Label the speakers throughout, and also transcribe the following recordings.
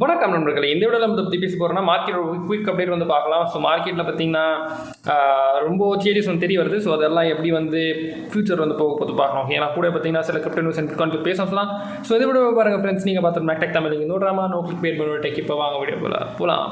Speaker 1: வணக்கம் நண்பர்களே. இந்த வீடியோவில் நம்ம பற்றி பேச போகிறோம்னா மார்க்கெட் குயிக் அப்டேட் வந்து பார்க்கலாம். ஸோ மார்க்கெட்டில் பார்த்தீங்கன்னா ரொம்ப சேஞ்சஸ் வந்து தெரிய வருது. ஸோ அதெல்லாம் எப்படி வந்து ஃபியூச்சர் வந்து போக போது பார்க்கலாம். ஏன்னா கூட பார்த்தீங்கன்னா சில கிரிப்டோ நியூஸ் அண்ட் பிட்காயின் பேச சொல்லலாம். ஸோ இந்த வீடியோ பாருங்கள் ஃப்ரெண்ட்ஸ். நீங்கள் பார்த்து மேக்டெக் தமிழ் நோட்ராமா நோ கிளிக் பேர் பண்ணி டெக் இப்போ வாங்க வீடியோ போகலாம்.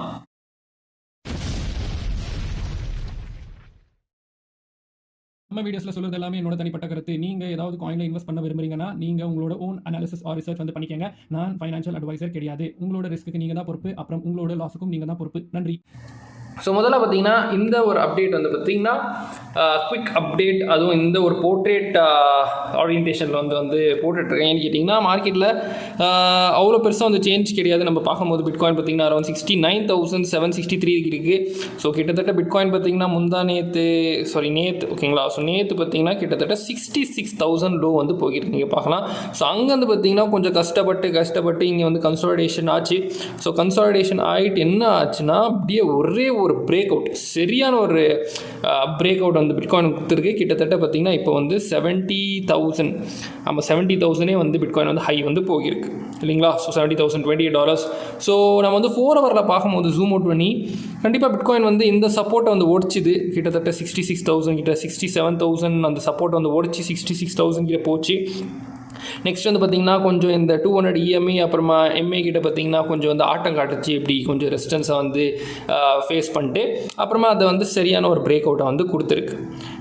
Speaker 2: நம்ம வீடியோஸில் சொல்கிறது எல்லாமே என்னோட தனிப்பட்ட கருத்து. நீங்கள் ஏதாவது காயினில் இன்வெஸ்ட் பண்ண விரும்புறீங்கன்னா நீங்கள் உங்களோட ஓன் அனாலிசிஸ் ஆர் ரிசர்ச் வந்து பண்ணிக்கங்க. நான் ஃபைனான்ஷியல் அட்வைசர் கிடையாது. உங்களோட ரிஸ்க்கு நீங்கள் தான் பொறுப்பு. அப்புறம் உங்களோட லாஸுக்கும் நீங்கள் தான் பொறுப்பு. நன்றி.
Speaker 1: ஸோ முதல்ல பார்த்தீங்கன்னா இந்த ஒரு அப்டேட் வந்து பார்த்தீங்கன்னா குவிக் அப்டேட், அதுவும் இந்த ஒரு போர்ட்ரேட் ஓரியன்டேஷனில் வந்து போட்டுட்ருக்கேன். ஏன்னு கேட்டிங்கன்னா மார்க்கெட்டில் அவ்வளோ பெருசாக வந்து சேஞ்ச் கிடையாது. நம்ம பார்க்கும்போது பிட்காயின் பார்த்தீங்கன்னா அரௌண்ட் 69,763 இருக்குது. ஸோ கிட்டத்தட்ட பிட்காயின் பார்த்தீங்கன்னா நேற்று ஓகேங்களா. ஸோ நேற்று பார்த்தீங்கன்னா கிட்டத்தட்ட 66,000 லோ வந்து போய்கிட்டு நீங்கள் பார்க்கலாம். ஸோ அங்கேருந்து பார்த்தீங்கன்னா கொஞ்சம் கஷ்டப்பட்டு இங்கே வந்து கன்சாலிடேஷன் ஆச்சு. ஸோ கன்சாலிடேஷன் ஆகிட்டு என்ன ஆச்சுன்னா அப்படியே ஒரே ஒரு பிரேக் அவுட், சரியான ஒரு பிரேக் அவுட் வந்து பிட்காயின் கொடுத்துருக்கு. கிட்டத்தட்ட பார்த்தீங்கன்னா இப்போ வந்து 70,000 வந்து பிட்காயின் வந்து ஹை வந்து போகிருக்கு இல்லைங்களா. ஸோ $70,028. ஸோ நம்ம வந்து 4 ஹவரில் பார்க்கும்போது ஜூம் அவுட் பண்ணி கண்டிப்பாக பிட்காயின் வந்து இந்த சப்போர்ட்டை வந்து ஓடிச்சுது. கிட்டத்தட்ட 66,000 கிட்ட 67,000 அந்த சப்போர்ட்டை வந்து ஓடிச்சு 66,000 கிட்ட போச்சு. நெக்ஸ்ட் வந்து பார்த்திங்கன்னா கொஞ்சம் இந்த 200 EMA அப்புறமா MA கிட்ட பார்த்திங்கன்னா கொஞ்சம் வந்து ஆட்டம் காட்டுச்சு. இப்படி கொஞ்சம் ரெசிஸ்டன்ஸை வந்து ஃபேஸ் பண்ணிட்டு அப்புறமா அதை வந்து சரியான ஒரு பிரேக் அவுட்டை வந்து கொடுத்துருக்கு.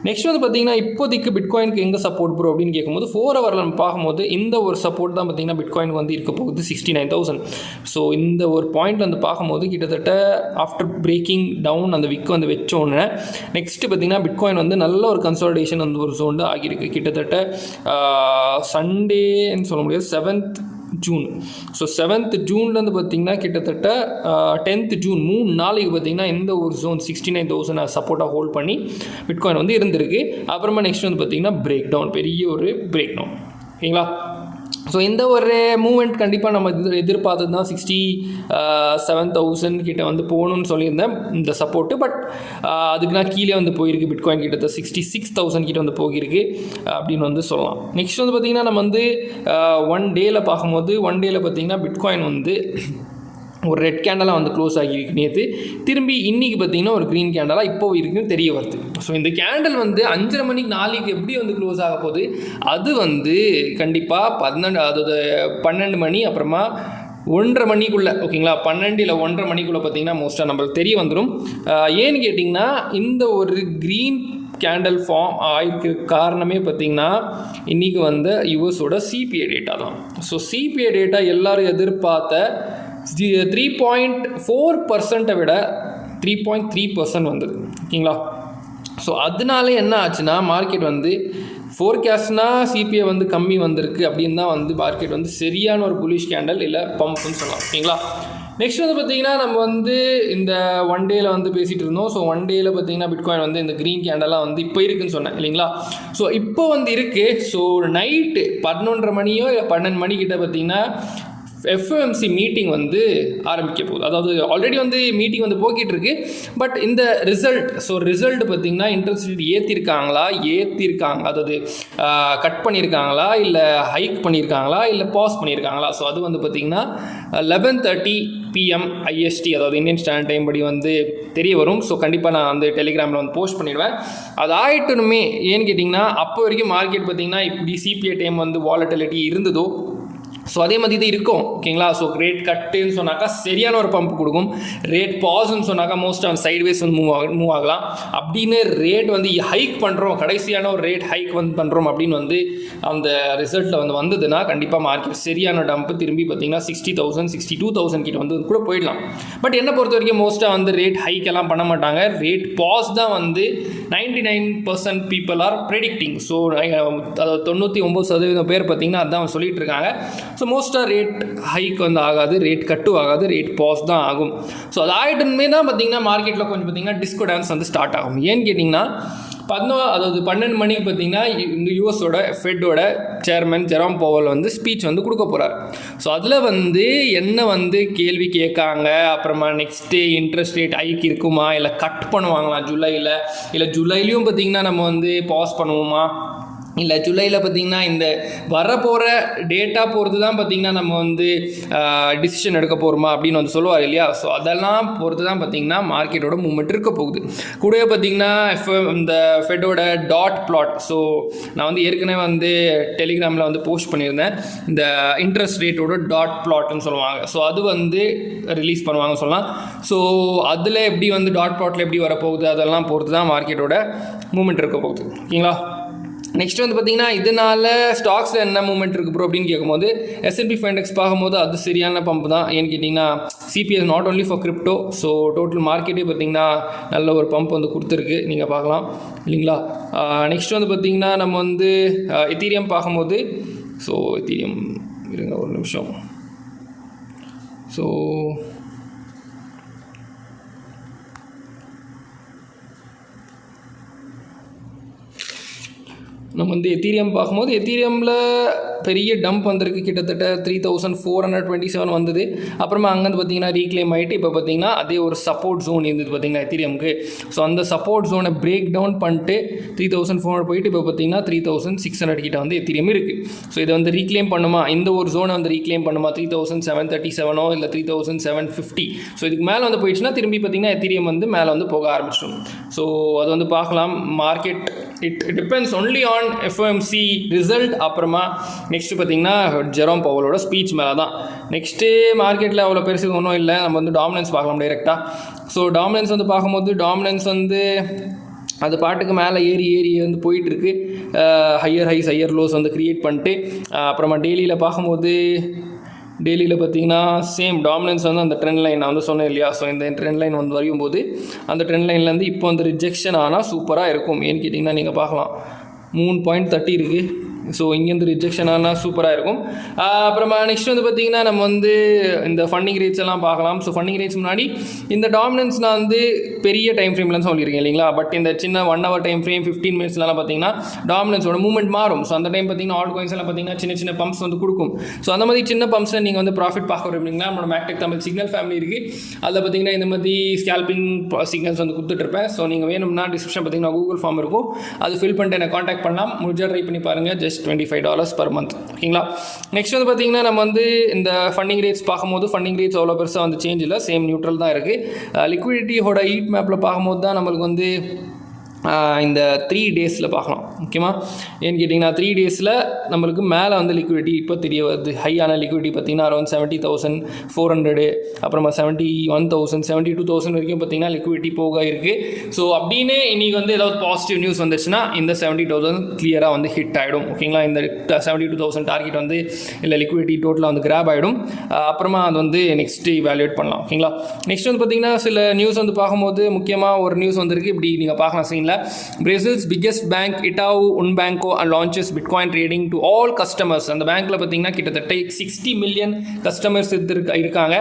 Speaker 1: நெக்ஸ்ட் வந்து பார்த்திங்கன்னா இப்போதைக்கு பிட்காயினுக்கு எங்கே சப்போர்ட் ப்ரோ அப்படின்னு கேட்கும்போது 4 ஹவரில் நம்ம பார்க்கும்போது இந்த ஒரு சப்போர்ட் தான் பார்த்திங்கன்னா பிட்காயினுக்கு வந்து இருக்க போகுது 69,000. ஸோ இந்த ஒரு பாயிண்ட் வந்து பார்க்கும்போது கிட்டத்தட்ட ஆஃப்டர் பிரேக்கிங் டவுன் அந்த விக் வந்து வச்சோன்னே நெக்ஸ்ட்டு பார்த்திங்கன்னா பிட்காயின் வந்து நல்ல ஒரு கன்சாலிடேஷன் வந்து ஒரு ஜோன் ஆகியிருக்கு. கிட்டத்தட்ட சண்டேன்னு சொல்ல முடியாது, 7th ஜூன். ஸோ 7th ஜூன்லேருந்து பார்த்திங்கன்னா கிட்டத்தட்ட 10th ஜூன் 3 நாளைக்கு பார்த்திங்கன்னா இந்த ஒரு ஜோன் 69,000 சப்போர்ட்டாக ஹோல்ட் பண்ணி பிட்காயின் வந்து இருந்திருக்கு. அப்புறமா நெக்ஸ்ட் வந்து பார்த்திங்கன்னா பிரேக் டவுன், பெரிய ஒரு பிரேக் டவுன் ஓகேங்களா. ஸோ இந்த ஒரு மூமெண்ட் கண்டிப்பாக நம்ம எதிர்பார்த்தது தான். 67,000 கிட்ட வந்து போகணும்னு சொல்லியிருந்தேன் இந்த சப்போர்ட்டு. பட் அதுக்கு நான் கீழே வந்து போயிருக்கு. பிட்காயின் கிட்ட 66,000 கிட்ட வந்து போகிருக்கு அப்படின்னு வந்து சொல்லலாம். நெக்ஸ்ட் வந்து பார்த்திங்கன்னா நம்ம வந்து ஒன் டேயில் பார்க்கும்போது பார்த்திங்கன்னா பிட்காயின் வந்து ஒரு ரெட் கேண்டலாக வந்து க்ளோஸ் ஆகியிருக்கு நேற்று. திரும்பி இன்றைக்கி பார்த்திங்கன்னா ஒரு க்ரீன் கேண்டலாக இப்போ இருக்குன்னு தெரிய வருது. ஸோ இந்த கேண்டல் வந்து 5:30 மணிக்கு நாளைக்கு எப்படி வந்து க்ளோஸ் ஆக போகுது, அது வந்து கண்டிப்பாக 12 மணி அப்புறமா 1:30 மணிக்குள்ளே ஓகேங்களா. 12 இல்லை 1:30 மணிக்குள்ளே பார்த்திங்கன்னா மோஸ்ட்டாக நம்மளுக்கு தெரிய வந்துடும். ஏன்னு கேட்டிங்கன்னா இந்த ஒரு க்ரீன் கேண்டல் ஃபார்ம் ஆகிருக்கு காரணமே பார்த்திங்கன்னா இன்றைக்கி வந்து யூஎஸோட CPI டேட்டா தான். ஸோ CPI டேட்டா எல்லோரும் எதிர்பார்த்த 3.4% விட 3.3% வந்தது ஓகேங்களா. ஸோ அதனால என்ன ஆச்சுன்னா மார்க்கெட் வந்து ஃபோர்காஸ்ட்னா CPI வந்து கம்மி வந்திருக்கு அப்படின்னு தான் வந்து மார்க்கெட் வந்து சரியான ஒரு புலிஷ் கேண்டல் இல்லை பம்ப்னு சொல்லலாம் ஓகேங்களா. நெக்ஸ்ட் வந்து பார்த்திங்கன்னா நம்ம வந்து இந்த ஒன் டேயில் வந்து பேசிகிட்டு இருந்தோம். ஸோ ஒன் டேயில் பார்த்திங்கன்னா பிட்காயின் வந்து இந்த க்ரீன் கேண்டலாக வந்து இப்போ இருக்குதுன்னு சொன்னேன் இல்லைங்களா. ஸோ இப்போ வந்து இருக்குது. ஸோ நைட்டு 11:30 மணியோ இல்லை 12 மணிக்கிட்ட பார்த்திங்கன்னா FOMC மீட்டிங் வந்து ஆரம்பிக்க போகுது. அதாவது ஆல்ரெடி வந்து மீட்டிங் வந்து போக்கிட்டு இருக்கு. பட் இந்த ரிசல்ட் பார்த்திங்கன்னா இன்ட்ரெஸ்ட் ரேட் ஏற்றிருக்காங்க, அதாவது கட் பண்ணியிருக்காங்களா இல்லை ஹைக் பண்ணியிருக்காங்களா இல்லை பாஸ் பண்ணியிருக்காங்களா. ஸோ அது வந்து பார்த்திங்கன்னா 11:30 PM IST, அதாவது இந்தியன் ஸ்டாண்டர்ட் டைம் படி வந்து தெரிய வரும். ஸோ கண்டிப்பாக நான் வந்து டெலிகிராமில் வந்து போஸ்ட் பண்ணிடுவேன். அது ஆகிட்டுமே ஏன்னு கேட்டிங்கன்னா அப்போ வரைக்கும் மார்க்கெட் பார்த்திங்கன்னா இப்படி CPI டைம் வந்து வாலட்டிலிட்டி இருந்ததோ ஸோ அதே மாதிரி தான் இருக்கும் ஓகேங்களா. ஸோ ரேட் கட்டுன்னு சொன்னாக்கா சரியான ஒரு பம்ப் கொடுக்கும். ரேட் பாஸ்ன்னு சொன்னாக்கா மோஸ்ட் ஆஃப் சைட்வேஸ் வந்து மூவ் ஆகலாம். அப்படின்னு ரேட் வந்து ஹைக் பண்ணுறோம், கடைசியான ஒரு ரேட் ஹைக் வந்து பண்ணுறோம் அப்படின்னு வந்து அந்த ரிசல்ட்டில் வந்து வந்ததுன்னா கண்டிப்பாக மார்க்கெட் சரியான டம்ப்பு திரும்பி பார்த்திங்கன்னா 60,000 62,000 கிட்ட வந்து கூட போயிடலாம். பட் என்னை பொறுத்த வரைக்கும் மோஸ்ட்டாக வந்து ரேட் ஹைக் எல்லாம் பண்ண மாட்டாங்க. ரேட் பாஸ் தான் வந்து 99% பீப்புள் ஆர் ப்ரெடிக்டிங். ஸோ அதாவது 99% பேர் பார்த்திங்கன்னா அதுதான் சொல்லிகிட்டு இருக்காங்க. ஸோ மோஸ்ட்டாக ரேட் ஹைக் வந்து ஆகாது, ரேட் கட்டு ஆகாது, ரேட் பாஸ் தான் ஆகும். ஸோ அது ஆகிட்டுமே தான் பார்த்திங்கன்னா மார்க்கெட்டில் கொஞ்சம் பார்த்திங்கன்னா டிஸ்கோ டான்ஸ் வந்து ஸ்டார்ட் ஆகும். ஏன்னு கேட்டிங்கன்னா 12 மணிக்கு பார்த்திங்கன்னா இந்த யூஎஸோட ஃபெட்டோட சேர்மன் ஜெரோம் பவல் வந்து ஸ்பீச் வந்து கொடுக்க போகிறார். ஸோ அதில் வந்து என்ன வந்து கேள்வி கேட்காங்க, அப்புறமா நெக்ஸ்ட்டு இன்ட்ரெஸ்ட் ரேட் ஹைக் இருக்குமா இல்லை கட் பண்ணுவாங்களா ஜூலையில், இல்லை ஜூலைலையும் பார்த்திங்கன்னா நம்ம வந்து பாஸ் பண்ணுவோமா, இல்லை ஜூலையில் பார்த்திங்கன்னா இந்த வரப்போகிற டேட்டா பொறுத்து தான் பார்த்திங்கன்னா நம்ம வந்து டிசிஷன் எடுக்க போகிறோமா அப்படின்னு வந்து சொல்லுவார் இல்லையா. ஸோ அதெல்லாம் பொறுத்து தான் பார்த்திங்கன்னா மார்க்கெட்டோட மூவ்மெண்ட் இருக்க போகுது. கூடவே பார்த்திங்கன்னா இந்த ஃபெட்டோட டாட் பிளாட், ஸோ நான் வந்து ஏற்கனவே வந்து டெலிகிராமில் வந்து போஸ்ட் பண்ணியிருந்தேன். இந்த இன்ட்ரெஸ்ட் ரேட்டோட டாட் பிளாட்னு சொல்லுவாங்க. ஸோ அது வந்து ரிலீஸ் பண்ணுவாங்க சொல்லலாம். ஸோ அதில் எப்படி வந்து டாட் பிளாட்டில் எப்படி வரப்போகுது அதெல்லாம் பொறுத்து தான் மார்க்கெட்டோட மூவ்மெண்ட் இருக்க போகுது. ஓகேங்களா. நெக்ஸ்ட் வந்து பார்த்திங்கன்னா இதனால் ஸ்டாக்ஸில் என்ன மூவ்மெண்ட் இருக்குது ப்ரோ அப்படின்னு கேட்கும்போது S&P 500 பார்க்கும்போது அது சரியான பம்ப் தான். ஏன்னு கேட்டிங்கன்னா CPS not only for crypto, so total மார்க்கெட்டே பார்த்திங்கன்னா நல்ல ஒரு பம்ப் வந்து கொடுத்துருக்கு, நீங்கள் பார்க்கலாம் இல்லைங்களா. நெக்ஸ்ட் வந்து பார்த்திங்கன்னா நம்ம வந்து எத்தீரியம் பார்க்கும்போது, ஸோ எத்தீரியம் இருங்க ஒரு நிமிஷம். ஸோ நம்ம வந்து எத்தீரியம் பார்க்கும்போது எத்தீரியமில் பெரிய டம்ப் வந்திருக்கு, கிட்டத்தட்ட 3427 வந்தது. அப்புறமா அங்கேருந்து பார்த்திங்கன்னா ரீக்ளைம் ஆகிட்டு இப்போ பார்த்திங்கன்னா அதே ஒரு சப்போர்ட் ஜோன் இருந்தது பார்த்திங்கன்னா எத்தீரியமுக்கு. ஸோ அந்த சப்போர்ட் ஜோனை பிரேக் டவுன் பண்ணிட்டு 3400 போயிட்டு இப்போ பார்த்திங்கன்னா 3600 கிட்ட வந்து எத்தீரியம் இருக்குது. ஸோ இதை வந்து ரீக்ளைம் பண்ணுமா, இந்த ஒரு ஜோனை வந்து ரீக்ளைம் பண்ணுமா 3737 இல்லை 3750. ஸோ இதுக்கு மேலே வந்து போயிடுச்சுன்னா திரும்பி பார்த்திங்கன்னா எத்தீரியம் வந்து மேலே வந்து போக ஆரம்பிச்சிடும். ஸோ அது வந்து பார்க்கலாம். Market it depends only on FOMC result. அப்புறமா நெக்ஸ்ட்டு பார்த்திங்கன்னா ஜெரோம் பவலோட ஸ்பீச் மேலே தான். நெக்ஸ்ட்டு மார்க்கெட்டில் அவ்வளோ பெருசு ஒன்றும் இல்லை. நம்ம வந்து டாமினன்ஸ் பார்க்கலாம் டைரெக்டாக. ஸோ டாமினன்ஸ் வந்து பார்க்கும்போது டாமினன்ஸ் வந்து அது பாட்டுக்கு மேலே ஏறி வந்து போயிட்டுருக்கு. ஹையர் ஹைஸ் ஹையர் லோஸ் வந்து க்ரியேட் பண்ணிட்டு அப்புறமா டெய்லியில் பார்க்கும்போது டெய்லியில் பார்த்தீங்கன்னா சேம் டாமினன்ஸ் வந்து அந்த ட்ரெண்ட் லைன் நான் வந்து சொன்னேன் இல்லையா. ஸோ இந்த ட்ரெண்ட் லைன் வந்து வரையும்போது அந்த ட்ரெண்ட் லைன்லேருந்து இப்போ வந்து ரிஜெக்ஷன் ஆனால் சூப்பராக இருக்கும். ஏன்னு கேட்டிங்கன்னா நீங்கள் பார்க்கலாம் 3.30 இருக்குது. ஸோ இங்கேருந்து ரிஜெக்ஷன் ஆனால் சூப்பராக இருக்கும். அப்புறமா நெக்ஸ்ட் வந்து பார்த்திங்கன்னா நம்ம வந்து இந்த ஃபண்டிங் ரேட்ஸ் எல்லாம் பார்க்கலாம். ஸோ ஃபண்டிங் ரேட்ஸ் முன்னாடி இந்த டாமினன்ஸ் நான் வந்து பெரிய டைம் ஃப்ரேம்லாம் சொல்லியிருக்கேன் இல்லைங்களா. பட் இந்த சின்ன 1 hour டைம் ஃப்ரேம் 15 minutesலாம் பார்த்திங்கன்னா டாமினன்ஸோட மூவ்மெண்ட் மாறும். ஸோ அந்த டைம் பார்த்திங்கன்னா ஆல் காயின்ஸ் எல்லாம் பார்த்திங்கன்னா சின்ன பம்ப்ஸ் வந்து கொடுக்கும். ஸோ அந்த மாதிரி சின்ன பம்ப்ஸில் நீங்கள் வந்து ப்ராஃபிட் பார்க்க விரும்புனீங்கன்னா நம்மளோட மேக்டெக் தமிழ் சிக்னல் ஃபேமிலி இருக்குது. அதில் பார்த்திங்கன்னா இந்த மாதிரி ஸ்கேல்பிங் சிக்னல்ஸ் வந்து கொடுத்துட்ருப்பேன். ஸோ நீங்கள் வேணும்னா டிஸ்கிரிப்ஷன் பார்த்திங்கன்னா கூகுள் ஃபார்ம் இருக்கும், அது ஃபில் பண்ணிட்டு என்னை காண்டாக்ட் பண்ணலாம். முடிஞ்சால் ட்ரை பண்ணி பாருங்கள். Just $25 per month. ஓகேங்களா. நெக்ஸ்ட் வந்து பார்த்தீங்கன்னா நம்ம வந்து இந்த ஃபண்டிங் ரேட்ஸ் பார்க்கும்போது ஃபண்டிங் ரேட்ஸ் அவ்வளோ பெருசாக வந்து சேஞ்ச் இல்லை, சேம் நியூட்ரல் தான் இருக்குது. லிக்விடிட்டியோட ஹீட் மேப்பில் பார்க்கும்போது தான் நம்மளுக்கு வந்து இந்த 3 days பார்க்கலாம். முக்கியமாக ஏன்னு கேட்டிங்கன்னா 3 days நம்மளுக்கு மேலே வந்து லிக்விடிட்டி இப்போ தெரிய வருது. ஹையான லிக்விடிட்டி பார்த்திங்கன்னா அரௌண்ட் 70,400, அப்புறமா 71,000, 72,000 வரைக்கும் பார்த்திங்கன்னா லிக்விடிட்டி போக இருக்குது. ஸோ அப்படின்னு இன்றைக்கி வந்து ஏதாவது பாசிட்டிவ் நியூஸ் வந்துச்சுன்னா இந்த 70,000 கிளியராக வந்து ஹிட் ஆகிடும். ஓகேங்களா. இந்த 72,000 டார்கெட் வந்து இல்லை லிக்விடிட்டி டோட்டலாக வந்து கிராப் ஆகிடும். அப்புறமா அது வந்து நெக்ஸ்ட்டு இவாலுவேட் பண்ணலாம். ஓகேங்களா. நெக்ஸ்ட் வந்து பார்த்திங்கன்னா சில நியூஸ் வந்து பார்க்கும்போது முக்கியமாக ஒரு நியூஸ் வந்திருக்கு. இப்படி நீங்கள் பார்க்கலாம் சீனில். Brazil's biggest bank Itaú Unibanco launches Bitcoin trading to all customers. அந்த பேங்க்கில் பார்த்தீங்கன்னா கிட்டத்தட்ட 60 million கஸ்டமர்ஸ் இருக்காங்க.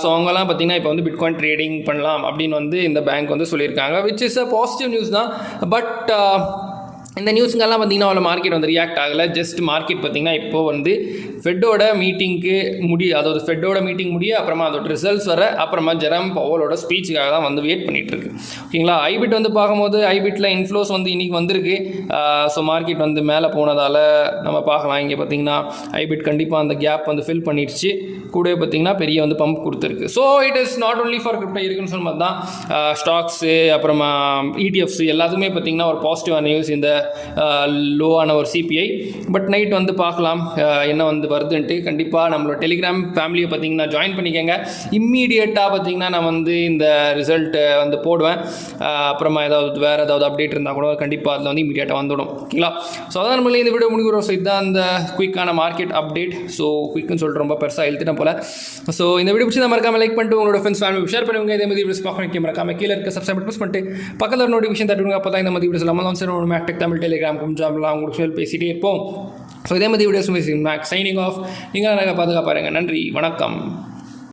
Speaker 1: ஸோ அவங்கெல்லாம் பார்த்தீங்கன்னா இப்போ வந்து பிட்காயின் ட்ரேடிங் பண்ணலாம் அப்படின்னு வந்து இந்த பேங்க் வந்து சொல்லியிருக்காங்க. Which is a positive news தான். பட் இந்த நியூஸுங்கெல்லாம் பார்த்திங்கன்னா அவ்வளோ மார்க்கெட் வந்து ரியாக்ட் ஆகலை. ஜஸ்ட் மார்க்கெட் பார்த்திங்கன்னா இப்போது வந்து ஃபெட்டோட மீட்டிங்க்கு அதாவது ஃபெட்டோட மீட்டிங் அப்புறமா அதோட ரிசல்ட்ஸ் வர அப்புறமா ஜெரம் பவலோட ஸ்பீச்சுக்காக தான் வந்து வெயிட் பண்ணிகிட்ருக்கு. ஓகேங்களா. ஐபிட் வந்து பார்க்கும்போது ஐபிட்டில் இன்ஃப்ளோஸ் வந்து இன்றைக்கி வந்திருக்கு. ஸோ மார்க்கெட் வந்து மேலே போனதால் நம்ம பார்க்கலாம். இங்கே பார்த்திங்கன்னா ஐபிட் கண்டிப்பாக அந்த கேப் வந்து ஃபில் பண்ணிடுச்சு. கூட பார்த்திங்கன்னா பெரிய வந்து பம்ப் கொடுத்துருக்கு. So it is not only for crypto இருக்குன்னு சொன்ன மாதிரி தான் ஸ்டாக்ஸு அப்புறமா ETFs எல்லாத்துக்குமே பார்த்திங்கன்னா ஒரு பாசிட்டிவான நியூஸ் இந்த லோவான ஒரு CPI. பட் நைட் வந்து பார்க்கலாம் என்ன வந்து வருதுன்ட்டு. கண்டிப்பாக நம்மளோட டெலிகிராம் ஃபேமிலியை பார்த்திங்கன்னா ஜாயின் பண்ணிக்கோங்க. இம்மீடியட்டாக பார்த்திங்கன்னா நான் வந்து இந்த ரிசல்ட்டை வந்து போடுவேன். அப்புறமா வேறு ஏதாவது அப்டேட் இருந்தால் கூட கண்டிப்பாக அதில் வந்து இம்மீடியட்டாக வந்துடும். ஓகேங்களா. ஸோ அதான் நம்மளே இந்த வீடியோ முடிக்கிறோம். ஸோ இதுதான் அந்த குயிக்கான மார்க்கெட் அப்டேட். ஸோ குயிக்குன்னு சொல்லிட்டு ரொம்ப பெருசாக எழுத்துட்டேன் போல். ஸோ இந்த வீடியோ பிடிச்சி மறக்காம லைக் பண்ணிட்டு உங்களோட ஃப்ரெண்ட்ஸ் ஃபேமிலி ஷேர் பண்ணுங்க. இதே மாதிரி வீடியோஸ் பார்க்க மறக்காம கீழே இருக்க சப்ஸ்கிரைப் ப்ரெஸ் பண்ணிட்டு பக்கத்தில் நோட்டிஃபிகேஷன் தட்டுங்க. அப்போ தான் இந்த மாதிரி வீடியோஸ் எல்லாம் சரி ஒரு மேக்டெக் தமிழ் டெலிகிராம் கொஞ்சம் உங்களுக்கு பேசிகிட்டே இருப்போம். ஸோ இதே மாதிரி வீடியோஸ் சைனிங் ஆஃப். நீங்கள் பாதுகாப்பாருங்க. நன்றி, வணக்கம்.